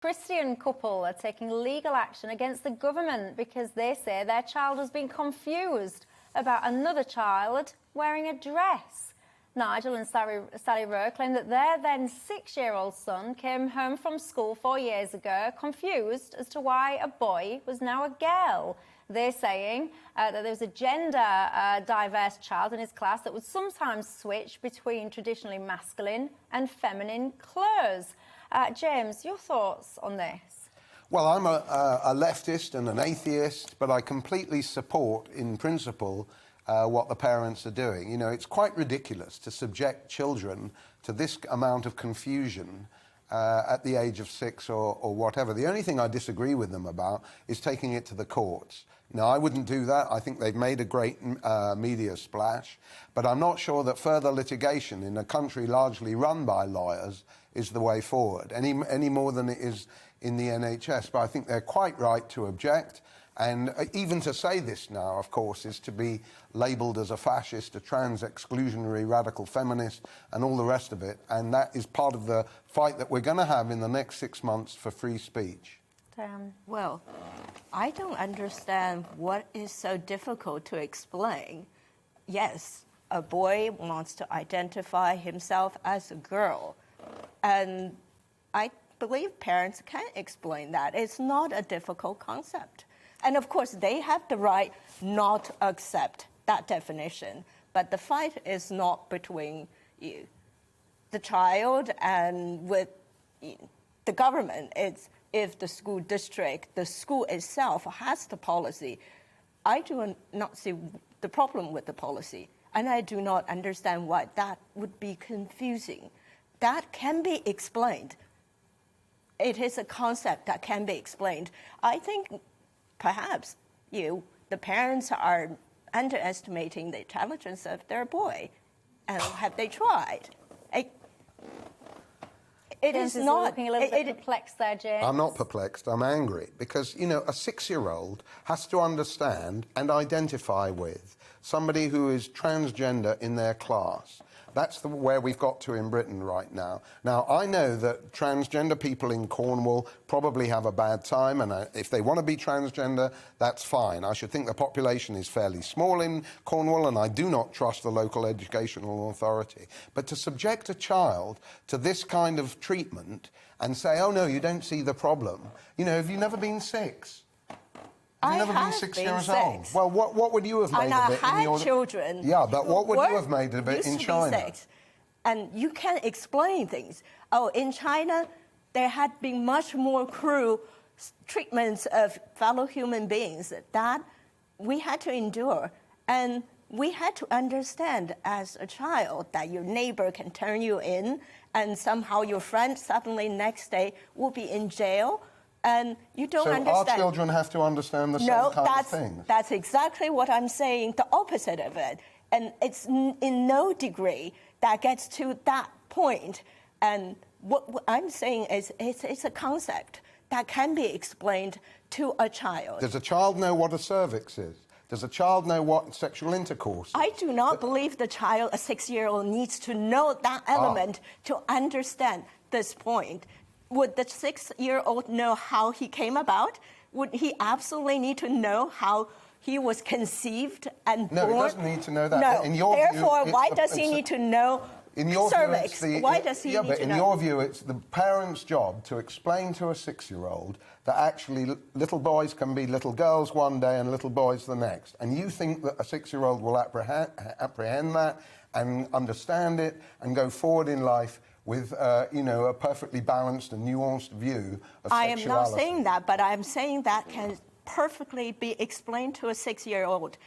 Christian couple are taking legal action against the government because they say their child has been confused about another child wearing a dress. Nigel and Sally Rowe claim that their then 6-year-old son came home from school 4 years ago confused as to why a boy was now a girl. They're saying that there was a gender diverse child in his class that would sometimes switch between traditionally masculine and feminine clothes. James, your thoughts on this? Well, I'm a leftist and an atheist, but I completely support, in principle, what the parents are doing. You know, it's quite ridiculous to subject children to this amount of confusion at the age of 6 or whatever. The only thing I disagree with them about is taking it to the courts. Now, I wouldn't do that. I think they've made a great media splash, but I'm not sure that further litigation in a country largely run by lawyers is the way forward, any more than it is in the NHS. But I think they're quite right to object. And even to say this now, of course, is to be labelled as a fascist, a trans-exclusionary radical feminist, and all the rest of it. And that is part of the fight that we're going to have in the next 6 months for free speech. Well, I don't understand what is so difficult to explain. Yes, a boy wants to identify himself as a girl. And I believe parents can explain that. It's not a difficult concept. And of course, they have the right not to accept that definition. But the fight is not between you, the child, and with the government. It's if the school district, the school itself has the policy. I do not see the problem with the policy. And I do not understand why that would be confusing. That can be explained. It is a concept that can be explained. I think perhaps the parents are underestimating the intelligence of their boy. And have they tried? It is not looking a little bit perplexed there, James. I'm not perplexed, I'm angry. Because, you know, a 6-year-old has to understand and identify with somebody who is transgender in their class. That's where we've got to in Britain right now. Now, I know that transgender people in Cornwall probably have a bad time, and if they want to be transgender, that's fine. I should think the population is fairly small in Cornwall, and I do not trust the local educational authority. But to subject a child to this kind of treatment and say, oh, no, you don't see the problem. You know, have you never been 6? You've never been 6 years old. Well, what would you have made of it in your... children. Yeah, but what would you have made of it in China? And you can explain things. Oh, in China, there had been much more cruel treatments of fellow human beings that we had to endure. And we had to understand as a child that your neighbor can turn you in, and somehow your friend suddenly next day will be in jail. And you don't understand. So our children have to understand the same kind of things? That's exactly what I'm saying, the opposite of it. And it's in no degree that gets to that point. And what I'm saying is it's a concept that can be explained to a child. Does a child know what a cervix is? Does a child know what sexual intercourse is? I do not believe the child, a 6-year-old, needs to know that element to understand this point. Would the 6-year-old know how he came about? Would he absolutely need to know how he was conceived and born? No, he doesn't need to know that. No. In your Therefore, view, why does he need to know cervix? Why does he need to know? Yeah, but in your view, it's the parent's job to explain to a 6-year-old that actually little boys can be little girls one day and little boys the next. And you think that a 6-year-old will apprehend that and understand it and go forward in life with, you know, a perfectly balanced and nuanced view of sexuality. I am not saying that, but I'm saying that can perfectly be explained to a 6-year-old.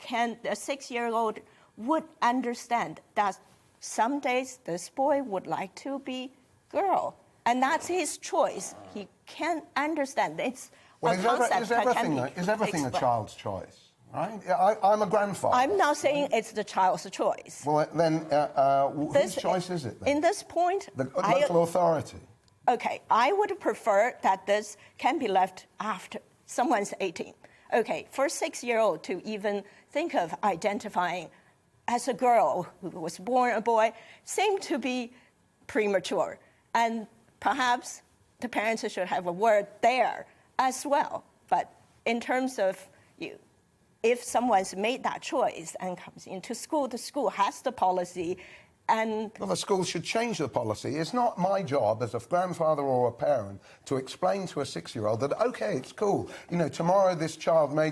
A 6-year-old would understand that some days this boy would like to be girl, and that's his choice. He can understand. It's a concept that can be explained. Is everything a child's choice? Right? I'm a grandfather. I'm not saying it's the child's choice. Well, then, whose choice is it then? In this point, the local authority. Okay, I would prefer that this can be left after someone's 18. Okay, for a 6-year-old to even think of identifying as a girl who was born a boy seemed to be premature. And perhaps the parents should have a word there as well. But in terms of if someone's made that choice and comes into school, the school has the policy. And well, the school should change the policy. It's not my job as a grandfather or a parent to explain to a 6-year-old that, OK, it's cool. You know, tomorrow this child may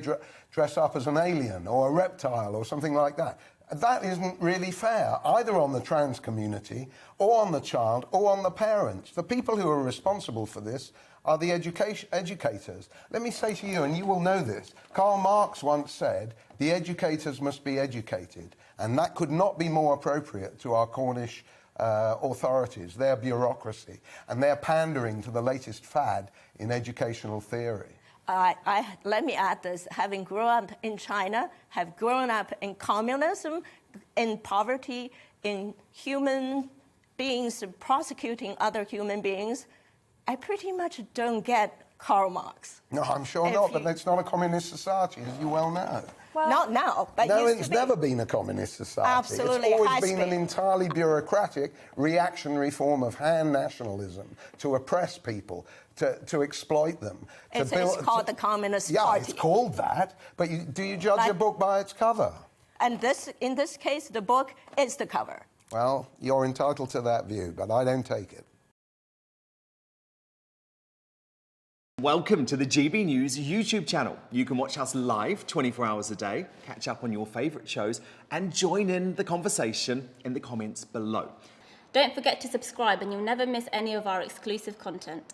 dress up as an alien or a reptile or something like that. That isn't really fair, either on the trans community or on the child or on the parents. The people who are responsible for this are the educators. Let me say to you, and you will know this, Karl Marx once said, the educators must be educated. And that could not be more appropriate to our Cornish authorities, their bureaucracy, and their pandering to the latest fad in educational theory. Let me add this. Having grown up in China, have grown up in communism, in poverty, in human beings prosecuting other human beings, I pretty much don't get Karl Marx. No, I'm sure not, but it's not a communist society, as you well know. Well, not now, but no, used it's to be. never been a communist society. Absolutely, it's always has been an been. entirely bureaucratic, reactionary form of Han nationalism to oppress people, to exploit them. It's called the Communist yeah, Party. it's called that, but do you judge a book by its cover? And in this case, the book is the cover. Well, you're entitled to that view, but I don't take it. Welcome to the GB News YouTube channel. You can watch us live 24 hours a day, catch up on your favourite shows, and join in the conversation in the comments below. Don't forget to subscribe and you'll never miss any of our exclusive content.